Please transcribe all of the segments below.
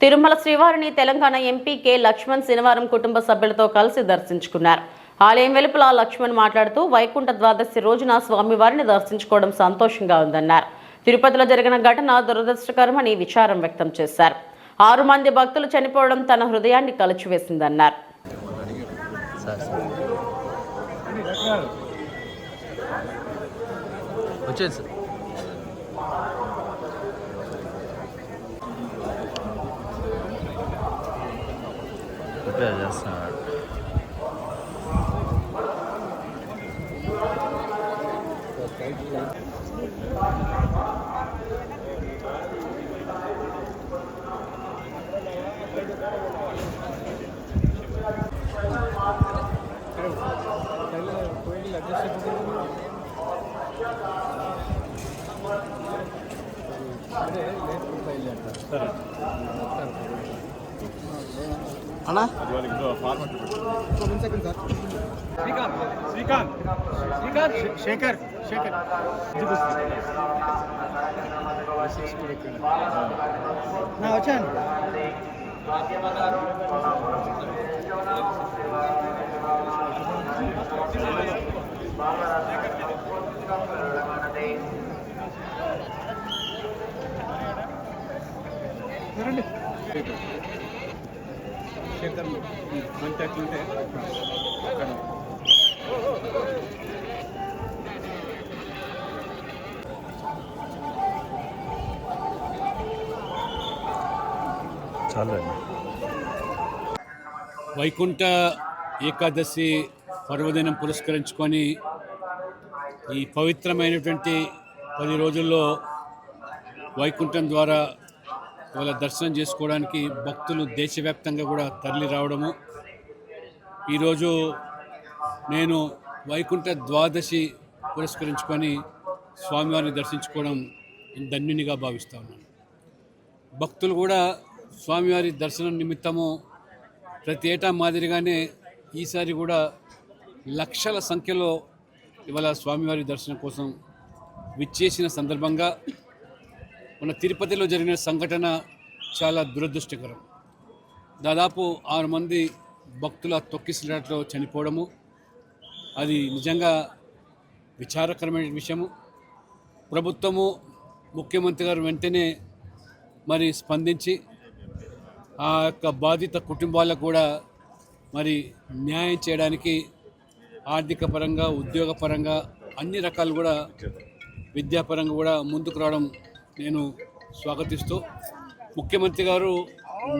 తిరుమల శ్రీవారిని Telangana MP K Laxman శనివారం కుటుంబ సభ్యులతో కలిసి దర్శించుకున్నారు. ఆలయం వెలుపల లక్ష్మణ్ మాట్లాడుతూ వైకుంఠ ద్వాదశి రోజున స్వామివారిని దర్శించుకోవడం సంతోషంగా ఉందన్నారు. తిరుపతిలో జరిగిన ఘటన దురదృష్టకరమని విచారం వ్యక్తం చేశారు. 6 మంది భక్తులు చనిపోవడం తన హృదయాన్ని కలిచివేసిందన్నారు. అన్నా శేఖర్ వచ్చాను. శేఖర్ మంచి అట్లుంటే వైకుంఠ ఏకాదశి పర్వదినం పురస్కరించుకొని ఈ పవిత్రమైనటువంటి 10 రోజుల్లో వైకుంఠం ద్వారా వాళ్ళ దర్శనం చేసుకోవడానికి భక్తులు దేశవ్యాప్తంగా కూడా తరలి రావడము. ఈరోజు నేను వైకుంఠ ద్వాదశి పురస్కరించుకొని స్వామివారిని దర్శించుకోవడం ధన్యునిగా భావిస్తూ ఉన్నాను. భక్తులు కూడా స్వామివారి దర్శనం నిమిత్తము ప్రతి ఏటా మాదిరిగానే ఈసారి కూడా లక్షల సంఖ్యలో ఇవాళ స్వామివారి దర్శనం కోసం విచ్చేసిన సందర్భంగా మన తిరుపతిలో జరిగిన సంఘటన చాలా దురదృష్టకరం. దాదాపు 6 మంది భక్తుల తొక్కిసలాటలో చనిపోవడము అది నిజంగా విచారకరమైన విషయము. ప్రభుత్వము ముఖ్యమంత్రి గారు వెంటనే మరి స్పందించి ఆ యొక్క బాధిత కుటుంబాలకు కూడా మరి న్యాయం చేయడానికి ఆర్థిక పరంగా, ఉద్యోగపరంగా, అన్ని రకాలు కూడా విద్యాపరంగా కూడా ముందుకు రావడం నేను స్వాగతిస్తూ, ముఖ్యమంత్రి గారు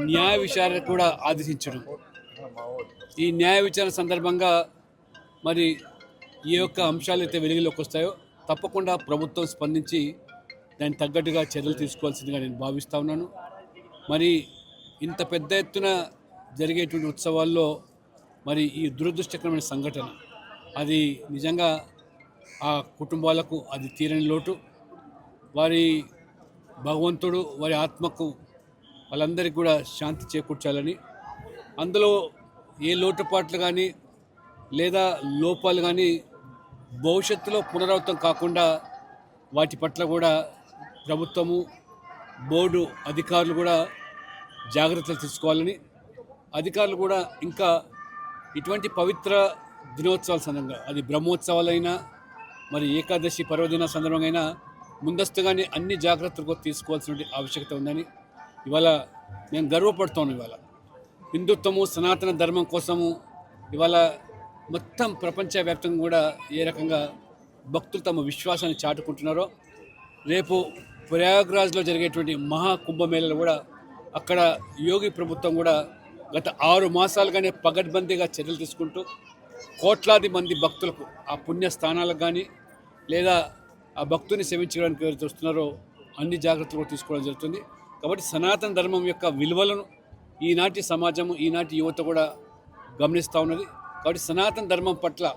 న్యాయ విచారణ కూడా ఆదేశించడం, ఈ న్యాయ విచారణ సందర్భంగా మరి ఏ యొక్క అంశాలు అయితే వెలుగులోకి వస్తాయో తప్పకుండా ప్రభుత్వం స్పందించి దానికి తగ్గట్టుగా చర్యలు తీసుకోవాల్సిందిగా నేను భావిస్తూ ఉన్నాను. మరి ఇంత పెద్ద ఎత్తున జరిగేటువంటి ఉత్సవాల్లో మరి ఈ దురదృష్టకరమైన సంఘటన అది నిజంగా ఆ కుటుంబాలకు అది తీరని లోటు. వారి భగవంతుడు వారి ఆత్మకు వాళ్ళందరికీ కూడా శాంతి చేకూర్చాలని, అందులో ఏ లోటుపాట్లు కానీ లేదా లోపాలు కానీ భవిష్యత్తులో పునరావృతం కాకుండా వాటి పట్ల కూడా ప్రభుత్వము, బోర్డు అధికారులు కూడా జాగ్రత్తలు తీసుకోవాలని, అధికారులు కూడా ఇంకా ఇటువంటి పవిత్ర దినోత్సవాల సందర్భంగా అది బ్రహ్మోత్సవాలైనా మరి ఏకాదశి పర్వదిన సందర్భంగా అయినా ముందస్తుగానే అన్ని జాగ్రత్తలు తీసుకోవాల్సిన ఆవశ్యకత ఉందని ఇవాళ నేను గర్వపడుతాను. ఇవాళ హిందుత్వము, సనాతన ధర్మం కోసము ఇవాళ మొత్తం ప్రపంచవ్యాప్తంగా కూడా ఏ రకంగా భక్తులు తమ విశ్వాసాన్ని చాటుకుంటున్నారో, రేపు ప్రయాగ్రాజ్లో జరిగేటువంటి మహాకుంభమేళలో కూడా అక్కడ యోగి ప్రభుత్వం కూడా గత 6 మాసాలుగానే పగడ్బందీగా చర్యలు తీసుకుంటూ కోట్లాది మంది భక్తులకు ఆ పుణ్య స్థానాలకు కానీ లేదా ఆ భక్తుని సేవించడానికి ఎవరైతే వస్తున్నారో అన్ని జాగ్రత్తలు తీసుకోవడం జరుగుతుంది. కాబట్టి సనాతన ధర్మం యొక్క విలువలను ఈనాటి సమాజము, ఈనాటి యువత కూడా గమనిస్తూ ఉన్నది. కాబట్టి సనాతన ధర్మం పట్ల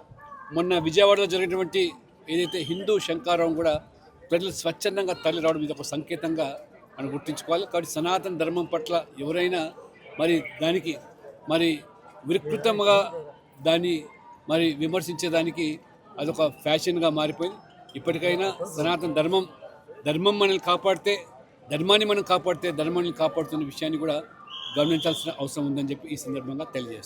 మొన్న విజయవాడలో జరిగినటువంటి ఏదైతే హిందూ శంకారావం కూడా ప్రజలు స్వచ్ఛందంగా తరలి రావడం ఇది ఒక సంకేతంగా మనం గుర్తుంచుకోవాలి. కాబట్టి సనాతన ధర్మం పట్ల ఎవరైనా మరి దానికి మరి వికృతంగా దాన్ని మరి విమర్శించేదానికి అదొక ఫ్యాషన్గా మారిపోయింది. ఇప్పటికైనా సనాతన ధర్మం మనల్ని కాపాడితే ధర్మాన్ని మనం కాపాడితే ధర్మాన్ని కాపాడుతున్న విషయాన్ని కూడా గమనించాల్సిన అవసరం ఉందని చెప్పి ఈ సందర్భంగా తెలియజేస్తాను.